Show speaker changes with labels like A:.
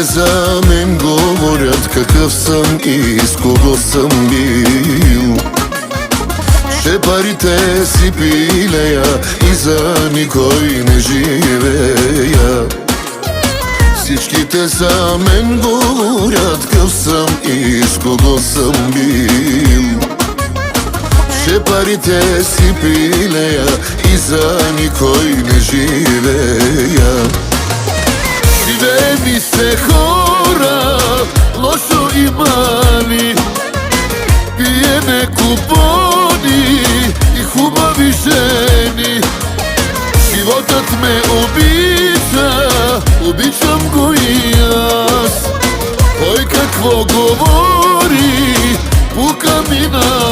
A: За мен говорят какъв съм и с кого съм бил. Че парите си пилея и за никой не живея. Всичките за мен говорят какъв съм и с кого съм бил. Че парите си пилея и за никой не живея. Живее ми се хора, лошо имали, пиеме купони и хубави жени. Животът ме обича, обичам го и аз. Кой какво говори, пука ми на